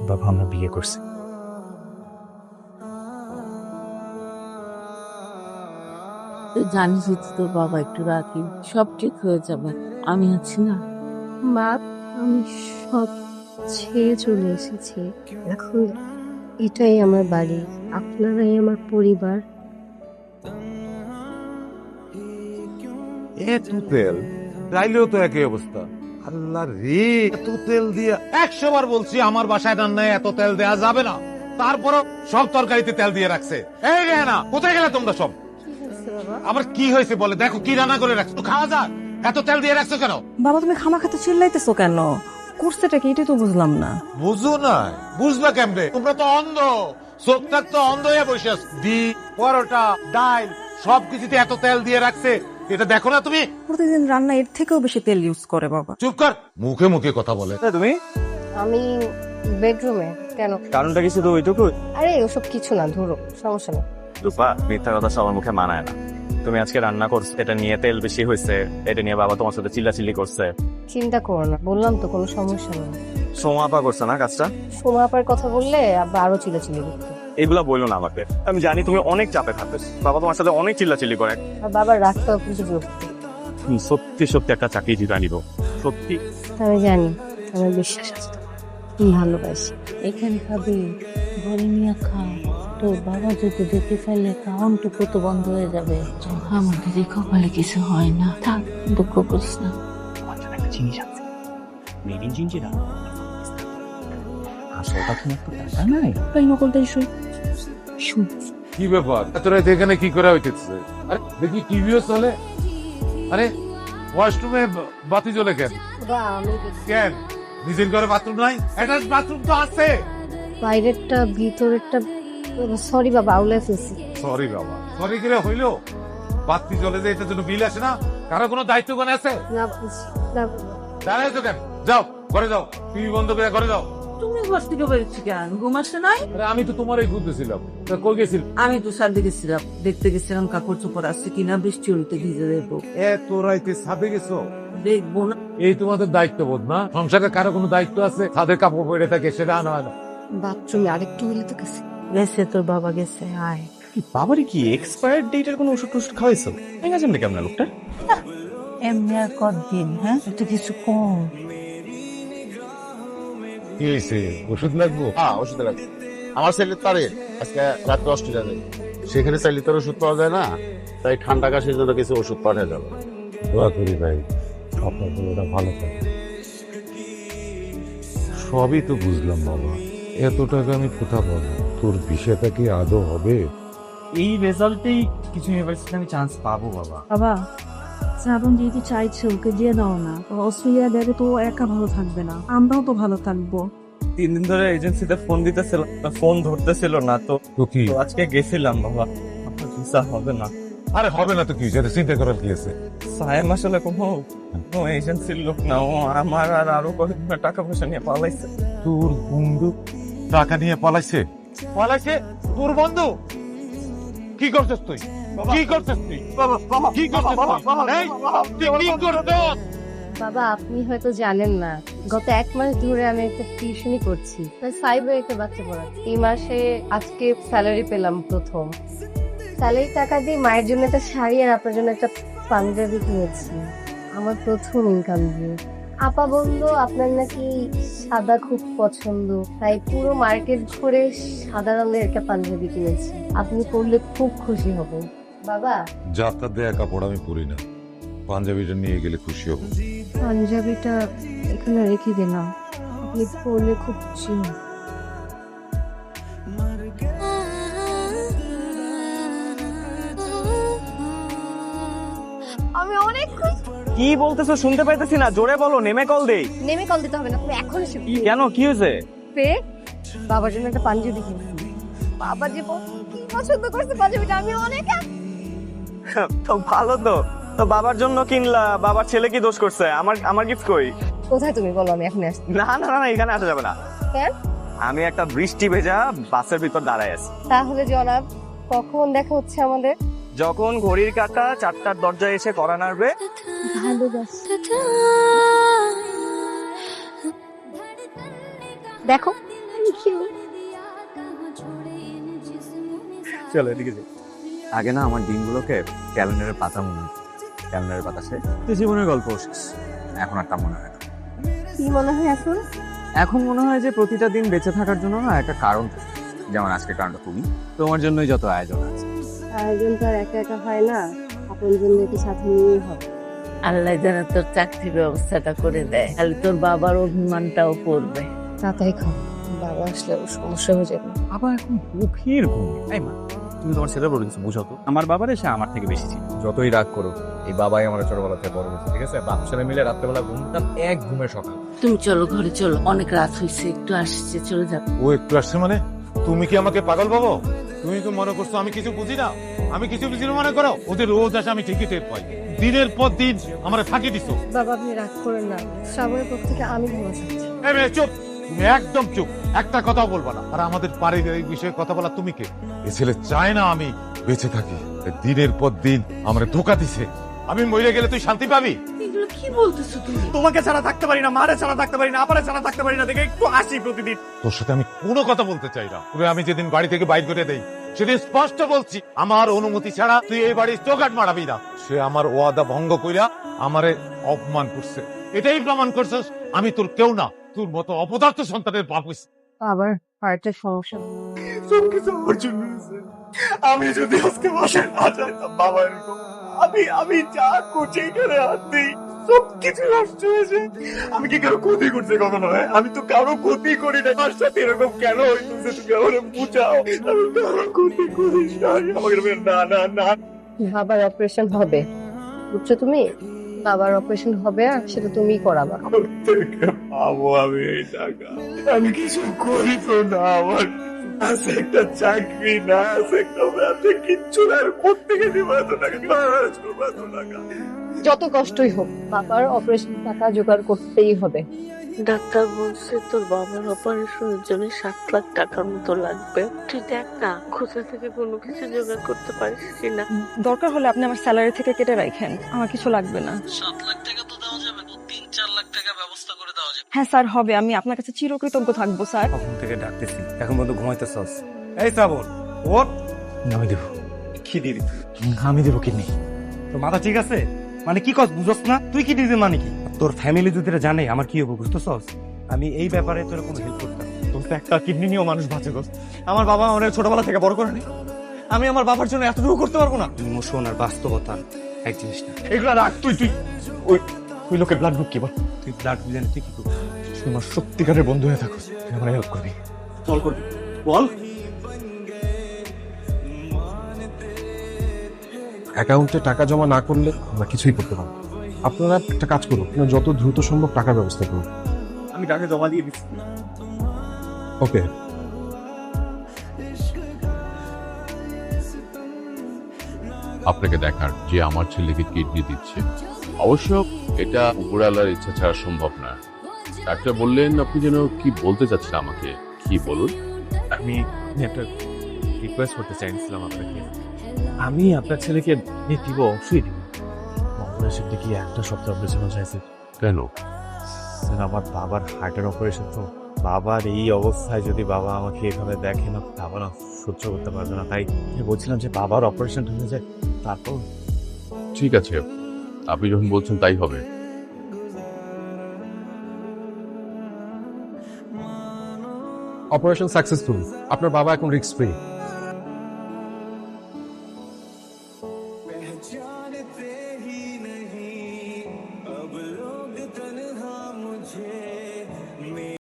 বাবা আমরা বিয়ে করছি। তুই জানিস তো তোর বাবা একটু রাখি, সব ঠিক হয়ে যাবে, আমি আছি না। মা, আমি সব ছেড়ে চলে এসেছি। এখন এটাই আমার বাড়ি, আপনারাই আমার পরিবার। এত তেল চাইলেও তো একই অবস্থা। আল্লাহ রে, এত তেল দিয়া 100 বার বলছি আমার বাসায় রান্নায় এত তেল দেয়া যাবে না, তারপরও সব তরকারিতে তেল দিয়ে রাখছে। এই রেহানা, কোথায় গেলে তোমরা সব? আবার কি হয়েছে বলে, দেখো কি রান্না করে রাখছো, খাওয়া যাক। এত তেল দিয়ে রাখছো কেন? বাবা তুমি খামাখাতে চিল্লাইতেছো কেন? করছেটা কি এটাই তো বুঝলাম না। বুঝো না, বুঝবা কেমনে? তোমরা তো অন্ধ, চোখটা তো অন্ধ হয়ে বসে আছো। ডিম, পরোটা, ডাল সবকিছুতে এত তেল দিয়ে রাখছে, এটা দেখো না তুমি? প্রতিদিন রান্না এর থেকেও বেশি তেল ইউজ করে বাবা। চুপ কর, মুখে মুখে কথা বলে। তুমি আমি বেডরুমে। কেন? কারণটা কিছু তো ওইটুকু। আরে ওসব কিছু না, ধরো, সমস্যা নেই। রূপা, মিথ্যা কথা সবার মুখে মানায় না। তুমি আজকে রান্না করছো, এটা নিয়ে তেল বেশি হয়েছে, এটা নিয়ে বাবা তোমার সাথে চিল্লাচিল্লি করছে। চিন্তা করো না, বললাম তো কোনো সমস্যা নেই। সোমাপা করছে না কাজটা? সোমা আপার কথা বললে আবার আরো চিল্লাচিল্লি করতে। এগুলা বললো না আমাকে, আমি জানি তুমি অনেক চাপে থাকতেছ, বাবা তোমার সাথে অনেক চিল্লাচিল্লি করে। আর বাবার রাগটাও কিন্তু বিরক্ত। তুমি সত্যি সত্যি একটা চাকরি জিতা নিব, সত্যি। আমি জানি, আমার বিশ্বাস আছে, তুমি ভালোবাসি। এখানে খাবি, ঘরে নিয়ে খা। তোর বাবা যদি দেখে ফেলে কাউন্টুকু তো বন্ধ হয়ে যাবে। আমাদের এই কপালে কিছু হয় না, থাক, দুঃখ করিস না। আমার জন্য একটা জিনিস আছে, মেড ইন জিঞ্জিরা। আসলটা তুমি একটু টাকা নাই, তাই নকলটাই সই। শুন, কি ব্যাপার, এত রাত এখানে কি করা হইতেছে? আরে দেখি টিভিও চলে। আরে ওয়াশরুমে বাতি জ্বলে কেন? বা আমি কেন নিজের ঘরে বাথরুম নাই? অ্যাটাচ বাথরুম তো আছে। বাইরেরটা ভিতরেরটা, সরি বাবা, আউলে ফেলছি। সরি বাবা, সরি করে হইলো? বাতি জ্বলে যে এটার জন্য বিল আসে না? কারো কোনো দায়িত্ব কোন আছে? না না, দাঁড়াইছো কেন? যাও ঘরে যাও, টিভি বন্ধ করে ঘরে যাও। তুমি ঘর থেকে বেরোচ্ছি কেন? ঘুম আসছে নাই? আরে আমি তো তোমারই খুঁজতেছিলাম, তা কই গেছিল? আমি তো সাথে গেছিলাম, দেখতে গেছিলাম কাপড় চোপড় আসছে কিনা, বৃষ্টি হইতে ভিজে দেবো। এত রাইতে ছাদে গেছো? দেখবো না। এই তোমাদের দায়িত্ববোধ না? সংসারে কারো কোনো দায়িত্ব আছে? ছাদের কাপড় পরে থাকে সেটা আনা হয় না? বাথরুমে আরেকটু হলে তো গেছে। গেছে, তোর বাবা গেছে, আয়। বাবারে কি এক্সপায়ার্ড ডেটের কোনো ওষুধ টষুধ খাওয়াইছো? ঠিক আছে কেমন লোকটা? এমনি আর কতদিন, হ্যাঁ, একটু কিছু কম। কি হয়েছে, ওষুধ লাগবো? হ্যাঁ, ওষুধ লাগবে। আমার ছেলে তারে আজকে রাত্রে অস্ট্রেলিয়া যাবে, সেখানে চাইলে তোর ওষুধ পাওয়া যায় না, তাই ঠান্ডা কাশির জন্য কিছু ওষুধ পাঠিয়ে যাবে। দোয়া করি ভাই, আপনার ওটা ভালো থাকে। সবই তো বুঝলাম বাবা, এত টাকা আমি কোথা পাবো? তোর বিষয়টা কি আদৌ হবে? এই রেজাল্টেই কিছু ইউনিভার্সিটিতে আমি চান্স পাবো বাবা। বাবা, শ্রাবণ যেহেতু চাইছে ওকে দিয়ে দাও না। অস্ট্রেলিয়া গেলে তো ও একা ভালো থাকবে না, আমরাও তো ভালো থাকবো। 3 দিন ধরে এজেন্সিতে ফোন দিতেছিল, ফোন ধরতেছিল না, তো তো কি? তো আজকে গেছিলাম বাবা, আপনার ভিসা হবে না। আরে হবে না তো কি, যেটা চিন্তা করার কি আছে? সায়েম আসলে কোনো এজেন্সির লোক না, ও আমার আর আরো কয়েকটা টাকা পয়সা নিয়ে পালাইছে। তোর বন্ধু টাকা নিয়ে পালাইছে? পালাইছে তোর বন্ধু? কি করছিস তুই? কি করছিস তুই? কি করছিস তুই? এই, তুই কি করছিস? বাবা, আপনি হয়তো জানেন না, গত 1 মাস ধরে আমি একটা টিউশনি করছি, প্রায় 5 এর একটা বাচ্চা পড়াচ্ছি। এই মাসে আজকে স্যালারি পেলাম প্রথম। স্যালারি টাকা দিয়ে মায়ের জন্য একটা শাড়ি আর আপনার জন্য একটা পাঞ্জাবি কিনেছি, আমার প্রথম ইনকাম দিয়ে। আপা বললো আপনার নাকি সাদা খুব পছন্দ, তাই পুরো মার্কেট ঘুরে সাদা রঙের একটা পাঞ্জাবি কিনেছি, আপনি পরলে খুব খুশি হবেন। বাবা, যাত্রা দেয়া কাপড় আমি পরি না, পাঞ্জাবিটা নিয়ে গেলে খুশি হব। পাঞ্জাবিটা এখানে রেখে দিলাম, আপনি পরলে খুব খুশি হবেন। আমি অনেক খুশি। কি বলতেছো শুনতে পাইতেছি না, জোরে বলো, নেমে কল দেই। নেমে কল দিতে হবে না, তুমি এখন এসে কেন, কি হয়েছে? বাবার জন্য একটা পাঞ্জাবি কিনেছি, বাবা যে কি পছন্দ করছে পাঞ্জাবিটা, আমি অনেক তো ভালো তো, তো বাবার জন্য কিনলা, বাবার ছেলে কি দোষ করছে? আমার গিফট কই? কোথায় তুমি বলো, আমি এখন আসছি। না না না, এখানে আসা যাবে না। কেন? আমি একটা বৃষ্টি ভেজা বাসের ভিতর দাঁড়ায় আছি। তাহলে জনাব, কখন দেখা হচ্ছে আমাদের? যখন ঘড়ির কাঁটা 4টার দরজায় এসে কড়া নাড়বে। ভালোবাসি। দেখো ইউ। চলো এদিকে যাই। আগে না আমার দিনগুলোকে ক্যালেন্ডারের পাতা মনে হতো। ক্যালেন্ডারের পাতা শেষ, তো জীবনের গল্প শেষ। এখন আর তা মনে হয় না। কি মনে হয় এখন? এখন মনে হয় যে প্রতিটা দিন বেঁচে থাকার জন্য না একটা কারণ থাকে। যেমন আজকের কারণটা তুমি, তোমার জন্যই যত আয়োজন আছে। আয়োজন তো আর একা একা হয় না, আপন জনকে সাথে নিয়েই হবে। আল্লাহ যেন তোর চাকরির ব্যবস্থাটা করে দেয়, তাহলে তোর বাবার অভিমানটাও পড়বে। তাড়াতাড়ি খাও, বাবা আসলে সমস্যা হয়ে যাবে। আবার এখন গভীর ঘুম। এই মা, তুমি তোমার ছেলের বলে কিছু বুঝাও তো। আমার বাবার এসে আমার থেকে বেশি ছিল। যতই রাগ করো, এই বাবাই আমার ছোটবেলা থেকে বড় হয়েছে, ঠিক আছে? বাপ ছেলে মিলে রাত্রেবেলা ঘুমতাম এক ঘুমে সকাল। তুমি চলো ঘরে চলো, অনেক রাত হয়েছে, একটু আসছে, চলে যাবে। ও একটু আসছে মানে? তুমি কি আমাকে পাগল ভাবো? তুমি কি মনে করছো আমি কিছু বুঝি না? আমি কিছু বুঝি না মনে করো? ওদের রোজ আসে আমি ঠিকই টের পাই। দিনের পর দিন আমার ফাঁকি দিছো। বাবা আপনি রাগ করেন না, শ্রাবণের পর থেকে আমি ঘুমা চাচ্ছি। এই মেয়ে চুপ, তুমি একদম চুপ, একটা কথাও বলবা না। আর আমাদের পারিবারিক বিষয়ে কথা বলা তুমি কে? এ ছেলে চায় না আমি বেঁচে থাকি, দিনের পর দিন আমার ধোকা দিছে। আমি মরে গেলে তুই শান্তি পাবি? এগুলো কি বলতেছো তুমি? তোমাকে ছাড়া থাকতে পারি না, মারে ছাড়া থাকতে পারি না, আপারে ছাড়া থাকতে পারি না, দেখে একটু আসি প্রতিদিন। তোর সাথে আমি কোনো কথা বলতে চাই না। তোরে আমি যেদিন বাড়ি থেকে বাইর করে দেই সেদিন স্পষ্ট বলছি, আমার অনুমতি ছাড়া তুই এই বাড়ির চৌকাট মারাবি না। সে আমার ওয়াদা ভঙ্গ কইরা আমারে অপমান করছে, এটাই প্রমাণ করছিস আমি তোর কেউ না, তোর মতো অপদার্থ সন্তানের বাপ হইছি। আবার হার্টের সমস্যা। সবকিছু আমার জন্য হয়েছে। আমি যদি আজকে বাসায় না যাইতাম, বাবা এরকম আমি যা করছি এখানে হাত দিই, সবকিছু নষ্ট হয়েছে। আমি কি কারো ক্ষতি করছি কখনো? আমি তো কারো ক্ষতি করি না। আমার সাথে এরকম কেন হইতেছে? তুমি আমার বুঝাও। আমি কারো ক্ষতি করিস না। আমাকে না না না। বাবার অপারেশন হবে, বুঝছো তুমি? বাবার অপারেশন হবে আর সেটা তুমিই করাবা। থেকে পাবো আমি এই টাকা? আমি কিছু করি তো না। আমার আছে একটা চাকরি, না আছে একটা ব্যবসা, কিচ্ছু না। কোথেকে দিব এত টাকা? এত টাকা যত কষ্টই হোক বাবার অপারেশন টাকা জোগাড় করতেই হবে। ডাক্তার বলছে তোর বাবার অপারেশনের জন্য 7 লাখ টাকার মতো লাগবে। তুই দেখ না কোথা থেকে কোনো কিছু জোগাড় করতে পারিস কিনা। দরকার হলে আপনি আমার স্যালারি থেকে কেটে রাখেন, আমার কিছু লাগবে না। 7 লাখ টাকা তো দেওয়া যাবে না, 3-4 লাখ টাকা ব্যবস্থা করে দেওয়া যাবে। হ্যাঁ স্যার, হবে। আমি আপনার কাছে চিরকৃতজ্ঞ থাকবো স্যার। কখন থেকে ডাকতেছি, এখন পর্যন্ত ঘুমাইতেছস? এই শ্রাবণ, ওঠ। আমি দেবো। কি দিবি? আমি দেবো কিডনি। তোর মাথা ঠিক আছে? মানে কি কস বুঝছ না? তুই কি দিবি মানে কি? তোর ফ্যামিলি যদি এটা জানে আমার কি হবে বুঝতেছস? আমি এই ব্যাপারে তোর কোনো হেল্প করতাম না। তোর তো একটা কিডনি নিয়েও মানুষ বাঁচে গো। আমার বাবা অনেক ছোটবেলা থেকে বড় করে নি। আমি আমার বাবার জন্য এতটুকু করতে পারবো না? ইমোশন আর বাস্তবতা এক জিনিস না। এগুলা রাখ। তুই লোকের ব্লাড গ্রুপ কি বল? তুই ব্লাড বিজানে তুই কি করবি? তুই আমার সত্যিকারের বন্ধু হয়ে থাকো, তুই আমার হেল্প করবি। চল করবি বল। অ্যাকাউন্টে টাকা জমা না করলে আমরা কিছুই করতে পারবো না। আপনারা একটা কাজ করুন, আপনারা যত দ্রুত সম্ভব টাকার ব্যবস্থা করুন। আমি টাকা জমা দিয়ে দিচ্ছি। ওকে। আপনাকে দেখার যে আমার ছেলেকে কিডনি দিচ্ছে। অবশ্য এটা উপরওয়ালার ইচ্ছা ছাড়া সম্ভব না। ডাক্তার বললেন আপনি যেন কি বলতে চাচ্ছেন আমাকে, কি বলুন? আমি একটা রিকোয়েস্ট করতে চাইছিলাম আপনাকে। আমি আপনার ছেলেকে দিব, অবশ্যই দিব। অপারেশন কি একটা সপ্তাহ অপারেশন চাইছি। কেন? স্যার আমার বাবার হার্টের অপারেশন, তো বাবার এই অবস্থায় যদি বাবা আমাকে এভাবে দেখে না, বাবা না সহ্য করতে পারবে না। তাই বলছিলাম যে বাবার অপারেশন হয়ে যায় তারপর। ঠিক আছে, আপনি যখন বলছেন তাই হবে। অপারেশন সাকসেসফুল, আপনার বাবা এখন রিস্ক ফ্রি।